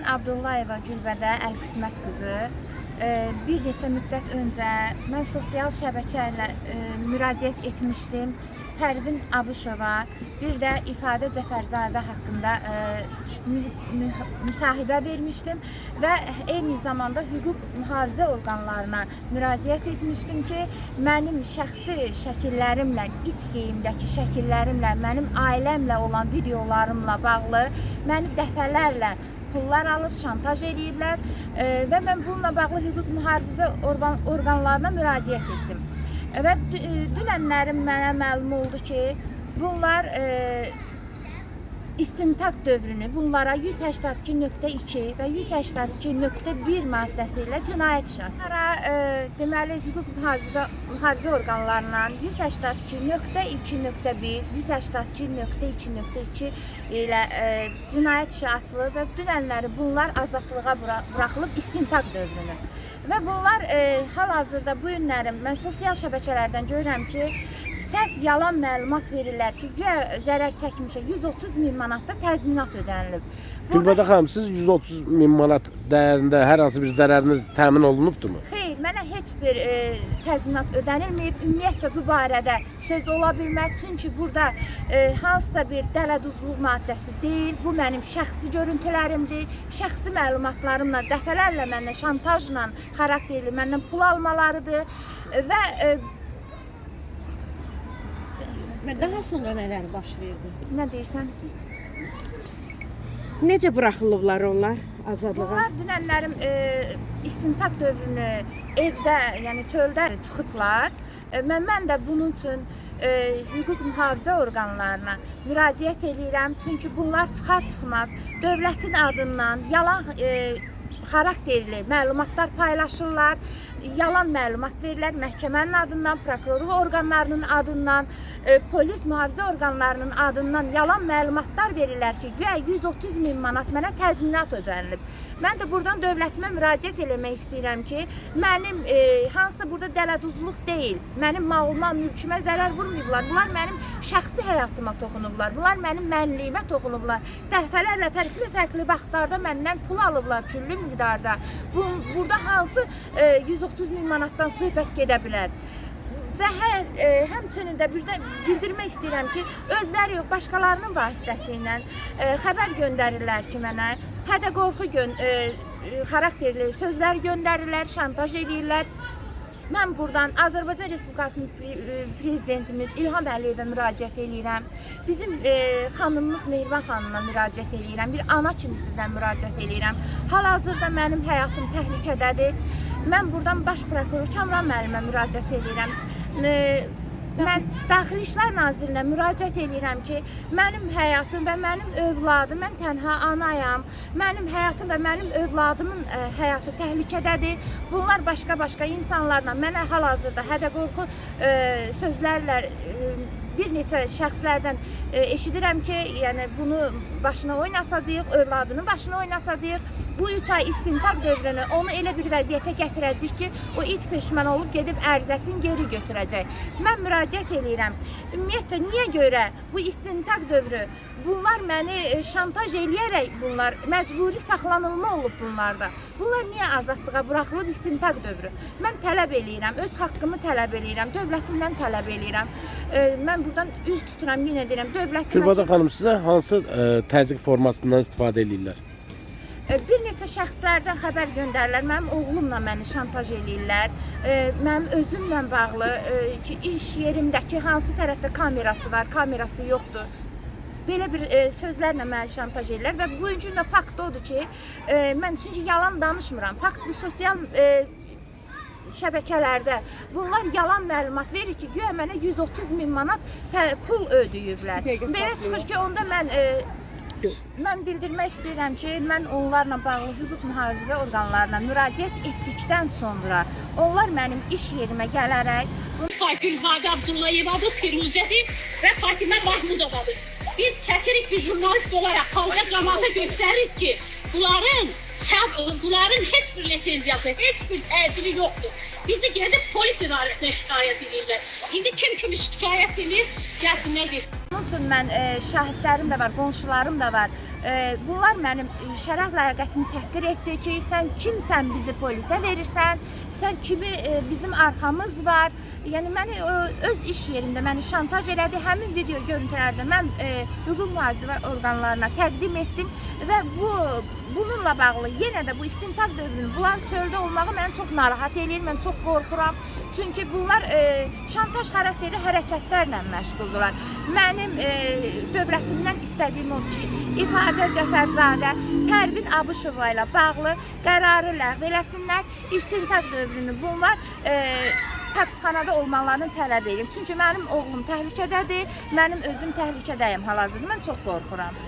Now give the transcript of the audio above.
Mən Abdullayeva Gülbədə Əlqismət qızı. Bir neçə müddət öncə mən sosial şəbəkələrlə müraciət etmişdim. Pərvin Abışova, bir də İfadə Cəfərzadə haqqında müsahibə vermişdim və eyni zamanda hüquq mühafizə orqanlarına müraciət etmişdim ki, mənim şəxsi şəkillərimlə, iç geyimdəki şəkillərimlə, mənim ailəmlə olan videolarımla bağlı məni dəfələrlə pullar alıb, şantaj ediblər və mən bununla bağlı hüquq mühafizə orqanlarına müraciət etdim. Və dünənlərim mənə məlum oldu ki, bunlar istintaq dövrünü bunlara 182.2 və 182.1 maddəsi ilə cinayət işi açılır. Deməli, hüquq mühafizə orqanlarından 182.2.1, 182.2.2 ilə cinayət işi açılır və dünənləri bunlar azadlığa buraxılıb istintaq dövrünü. Və bunlar hal-hazırda bu günlərim mən sosial şəbəkələrdən görürəm ki, səhv yalan məlumat verirlər ki, zərər çəkmişə 130.000 manatda təzminat ödənilib. Gülbədə xanım, siz 130.000 manat dəyərində hər hansı bir zərəriniz təmin olunubdurmu? Xeyr, mənə heç bir təzminat ödənilməyib. Ümumiyyətcə bu barədə söz ola bilməz. Çünki burada hansısa bir dələduzluq maddəsi deyil. Bu mənim şəxsi görüntülərimdir. Şəxsi məlumatlarımla dəfələrlə məndən şantajla xarakterli məndən pul almalarıdır və daha sonra nələr baş verdi? Nə deyirsən? Necə buraxılıblar onlar azadlığa? Bunlar dünənlərim istintaq dövrünü evdə, yəni çöldə çıxıblar. Mən də bunun üçün hüquq mühafizə orqanlarına müraciət edirəm. Çünki bunlar çıxar-çıxmaz dövlətin adından yalan xarakterli məlumatlar paylaşırlar, yalan məlumat verirlər məhkəmənin adından, prokurorluq orqanlarının adından, polis mühafizə orqanlarının adından yalan məlumatlar verirlər ki, güya 130.000 manat mənə təzminat ödənilib. Mən də buradan dövlətimə müraciət eləmək istəyirəm ki, mənim hansısa burada dələduzluq deyil, mənim malıma, mülkümə zərər vurmayıblar. Bunlar mənim şəxsi həyatıma toxunublar, bunlar mənim mənliyimə toxunublar. Dəfələrlə fərqli vaxtlarda məndən pul alıblar küllü miqdarda. Burada hansı 130.000 manatdan söhbət gedə bilər? Və həmçinin də bildirmək istəyirəm ki, özləri yox, başqalarının vasitəsilə xəbər göndərirlər ki, mənə hədə-qorxu xarakterli sözlər göndərirlər, şantaj edirlər. Mən buradan Azərbaycan Respublikasının prezidentimiz İlham Əliyevə müraciət edirəm. Bizim xanımımız Mehriban xanımına müraciət edirəm. Bir ana kimi sizdən müraciət edirəm. Hal-hazırda mənim həyatım təhlükədədir. Mən buradan Baş Prokuror Kamran müəllimə müraciət edirəm. Mən Daxili İşlər Nazirinə müraciət edirəm ki, mənim həyatım və mənim övladım, mən tənha anayam, mənim həyatım və mənim övladımın həyatı təhlükədədir. Bunlar başqa insanlarla mənə hal-hazırda hədə-qorxu sözlərlə bir neçə şəxslərdən eşidirəm ki, yəni bunu başına oynatacağıq, övladının başına oynatacağıq. Bu 3 ay istintaq dövrünü onu elə bir vəziyyətə gətirəcək ki, o it peşman olub gedib ərizəsini geri götürəcək. Mən müraciət edirəm. Ümumiyyətcə, niyə görə bu istintaq dövrü bunlar məni şantaj eləyərək bunlar məcburi saxlanılma olub bunlarda. Bunlar niyə azadlığa buraxılıb istintaq dövrü? Mən tələb eləyirəm, öz haqqımı tələb eləyirəm, dövlətimdən tələb eləyirəm. Mən buradan üz tuturam, yenə deyirəm, dövlətimə... Gülbədə xanım, sizə hansı təzyiq formasından istifadə edirlər? Bir neçə şəxslərdən xəbər göndərirlər, mənim oğlumla məni şantaj edirlər, mənim özümlə bağlı ki, iş yerimdəki hansı tərəfdə kamerası var, kamerası yoxdur. Belə bir sözlərlə məni şantaj edirlər və bu gün də fakt odur ki, mən çünki yalan danışmıram. Fakt bu sosial şəbəkələrdə bunlar yalan məlumat verir ki, güya mənə 130.000 manat pul ödəyiblər. Belə çıxır ki, onda mən bildirmək istəyirəm ki, mən onlarla bağlı hüquq mühafizə orqanlarına müraciət etdikdən sonra onlar mənim iş yerimə gələrək Gülbədə Abdullayevadır, Firuzədir və Fatimə Mahmudovadır. Biz çəkirik bir jurnalist olaraq xalqa cəmaata göstərik ki, bunların heç bir lisenziyası, heç bir təcili yoxdur. Biz də gedib polis idarəsinə şikayət edirlər. İndi kim şikayət edir, gəlsinlər desin. Bunun üçün mən şahidlərim də var, qonşularım da var. Bunlar mənim şərəf ləyaqətimi təhqir etdi ki, sən kimsən bizi polisə verirsən, sən kimi bizim arxamız var. Yəni məni öz iş yerində məni şantaj elədi. Həmin video görüntülərdə mən hüquq mühafizə orqanlarına təqdim etdim və bununla bağlı yenə də bu istintaq dövrünün bunlar çöldə olmağı məni çox narahat eləyir. Mən çox qorxuram. Çünki bunlar şantaj xarakterli hərəkətlərlə məşğuldurlar. Mənim dövlətimdən istədiyim o ki, İfadə Cəfərzadə Pərvin Abışova ilə bağlı qərarı ləğv eləsinlər. İstintaq dövrünü bunlar həbsxanada olmalarını tələb edirəm. Çünki mənim oğlum təhlükədədir, mənim özüm təhlükədəyim hal-hazırda. Mən çox qorxuram.